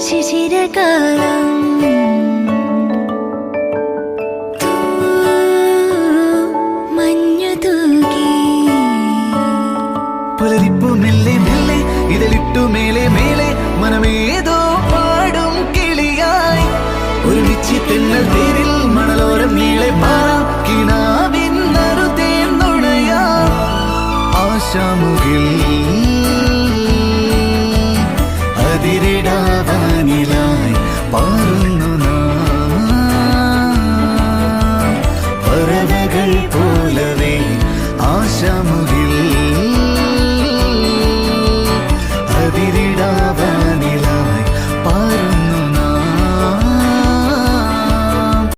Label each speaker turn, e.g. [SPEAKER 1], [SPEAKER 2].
[SPEAKER 1] ശിശിരകാലം മഞ്ഞു തൂകി
[SPEAKER 2] പുലരിപ്പു മെല്ലെ മെല്ലെ ഇതിലിട്ടു മേലെ മേലെ മനമേതോ പാടും കിളിയായി ഒരുമിച്ച് തെന്നൽ തേരിൽ മണലോരം